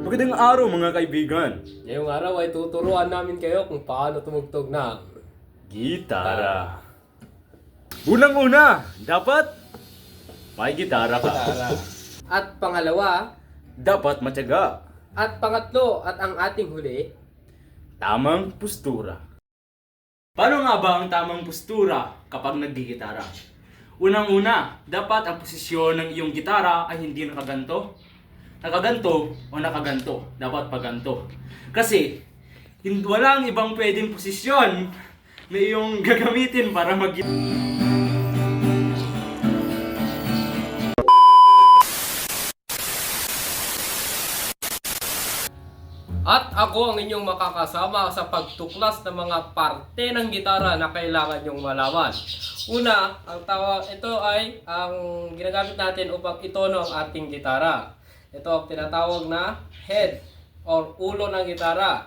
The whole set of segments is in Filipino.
Magandang araw mga kaibigan. Ngayong araw ay tuturuan namin kayo kung paano tumugtog ng Gitara. Unang-una, dapat may gitara ka. gitara. At pangalawa, Dapat matyaga. at pangatlo, at ang ating huli, Tamang postura. Paano nga ba ang tamang postura kapag naggigitara? Unang-una, dapat ang posisyon ng iyong gitara ay hindi nakaganto. Nakaganto o nakaganto. Dapat paganto. Kasi, walang ibang pwedeng posisyon na iyong gagamitin para mag... at ako ang inyong makakasama sa pagtuklas ng mga parte ng gitara na kailangan nyong malaman. Una, ito ay ang ginagamit natin upang itono ang ating gitara. Ito ang tinatawag na head or ulo ng gitara.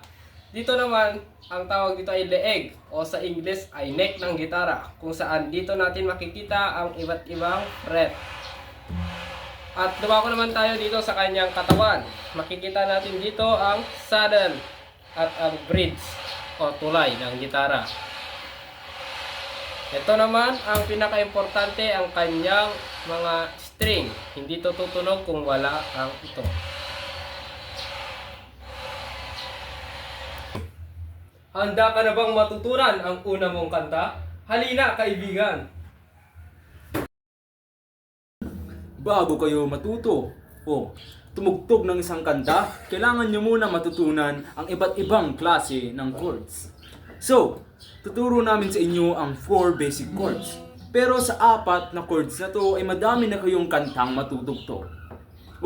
Dito naman, ang tawag dito ay leeg o sa English ay neck ng gitara, kung saan dito natin makikita ang iba't ibang fret. At dumako naman tayo dito sa kanyang katawan. Makikita natin dito ang saddle at ang bridge o tulay ng gitara. Ito naman ang pinaka-importante, ang kanyang mga string. Hindi ito tutunog kung wala ang ito. Handa ka na bang matutunan ang una mong kanta? Halina kaibigan! Bago kayo matuto o tumugtog ng isang kanta, kailangan nyo muna matutunan ang iba't ibang klase ng chords. So, tuturo namin sa inyo ang 4 basic chords. Pero sa 4 na chords na to ay madami na kayong kantang matutugtog.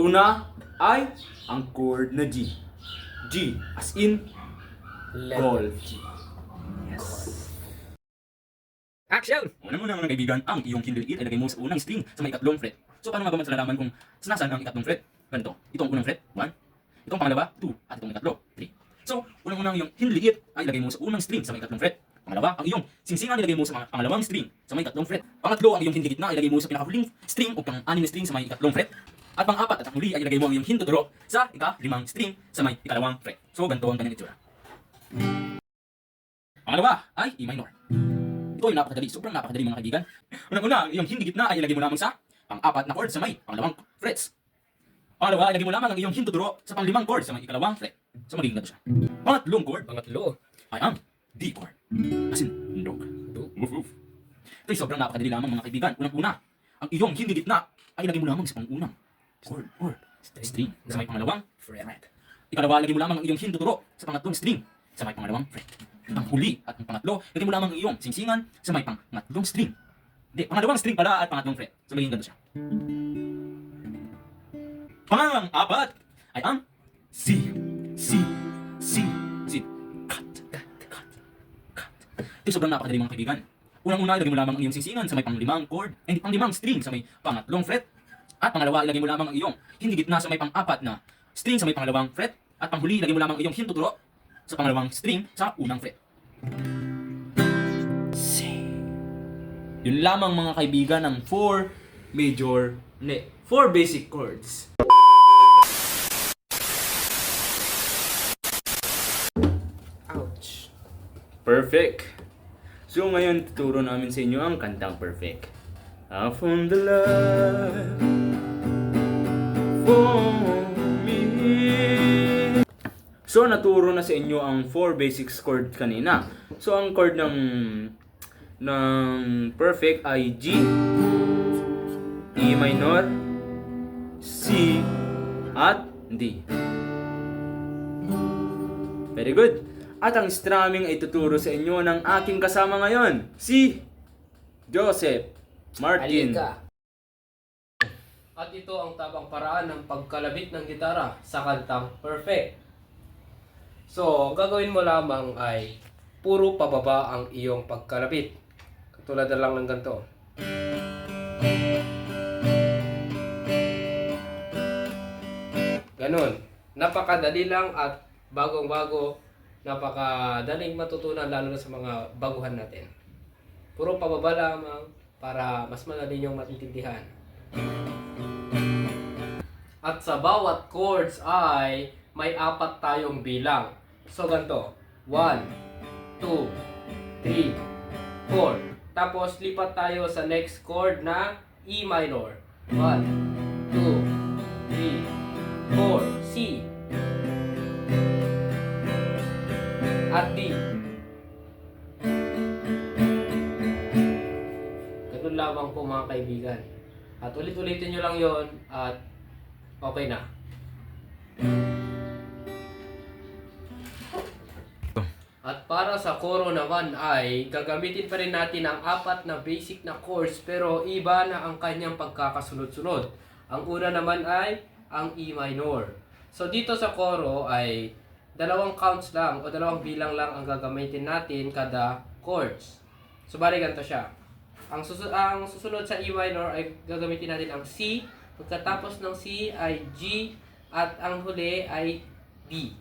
Una ay ang chord na G. G as in golf. Action! Unang-una mga kaibigan, ang iyong kinderliit ay lagay mo sa unang string sa may ikatlong fret. So paano nga ba malalaman kung nasaan ang ikatlong fret? Ganito. Ito ang unang fret, 1. Itong pangalawa, 2. At itong ikatlo, 3. So, unang-unang iyong hinliit ay lagay mo sa unang string sa may ikatlong fret. Pangalawa, ang iyong singsingan ilagay mo sa pangalawang string sa may ikatlong fret. Pangatlo, ang iyong hindigit na ilagay mo sa pinakahuling string o pang-anim na string sa may ikatlong fret. At pang-apat at ang huli ay ilagay mo ang iyong hintodoro sa ika-limang string sa may ikalawang fret. So, ganito ang kanyang itsura. Pangalawa ay E minor. Ito ay napakadali, sobrang napakadali mga kaibigan. Unang-una, ang iyong hindi gitna ay ilagay mo lamang sa pang-apat na chord sa may pangalawang frets. Pangalawa, ilagay mo lamang ang iyong hintodoro sa pang-limang chord sa may ikalawang fret. So magiging ganito siya. Pangatlong chord Pangatlo. ay ang D chord. As in, dog. Woof woof. Ito ay sobrang napakadali lamang mga kaibigan. Unang-una, ang iyong hindi gitna ay ilagay mo lamang sa pang-unang chord or string sa may pangalawang fret. Ikalawa, ilagay mo lamang ang iyong hintodoro sa pangatlong string sa may pangalawang fret. Ang huli at ang pangatlo, ilagay mo lamang ang iyong singsingan sa may pangatlong string. Hindi, pangalawang string pala at pangatlong fret. So magiging ganito siya. Pang-apat ay ang C. C. C. C. Cut. Cut. Cut. Ito sobrang napakadali mga kaibigan. Unang-una, ilagay mo lamang ang iyong singsingan sa may pang-limang chord, hindi pang-limang string sa may pangatlong fret. At pangalawa, ilagay mo lamang ang iyong hindi gitna sa may pang-apat na string sa may pangalawang fret. At panghuli, ilagay mo lamang ang iyong hintuturo sa pangalawang string sa unang fret. C. Yun lamang mga kaibigan ang 4 basic chords. Ouch! Perfect. So ngayon tuturo namin sa inyo ang kantang Perfect. I found the love for me. So naturo na sa inyo ang 4 basic chord kanina. So ang chord ng Perfect ay G, E minor, C, at D. Very good. At ang strumming ay tuturo sa inyo ng aking kasama ngayon, si Joseph Martin. Halika! At ito ang tamang paraan ng pagkalabit ng gitara sa kantang Perfect. So, ang gagawin mo lamang ay puro pababa ang iyong pagkalabit. Katulad na lang ng ganito. Ganon. Napakadali lang at bagong-bago. Napakadaling matutunan lalo na sa mga baguhan natin. Puro pababa lamang para mas madali niyong maintindihan. At sa bawat chords ay may 4 tayong bilang. So ganito, 1, 2, 3, 4. Tapos lipat tayo sa next chord na E minor. 1, 2, 3, 4, C. At D. Ganun lamang po mga kaibigan. At ulit-ulitin nyo lang yon at okay na. At para sa koro naman ay gagamitin pa rin natin ang 4 na basic na chords pero iba na ang kanyang pagkakasunod-sunod. Ang una naman ay ang E minor. So dito sa koro ay 2 counts lang o 2 bilang lang ang gagamitin natin kada chords. So bali ganito siya. Ang susunod sa E minor ay gagamitin natin ang C, pagkatapos ng C ay G at ang huli ay D.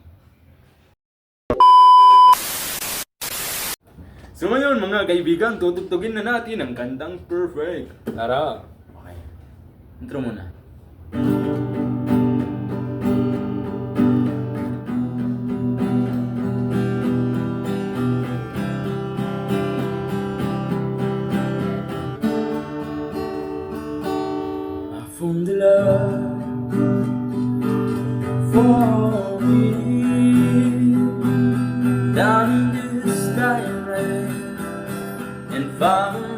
So ngayon mga kaibigan, tutugtugin na natin ang kantang Perfect. Tara! Okay. Intro muna. I found the love for me down in the sky red and found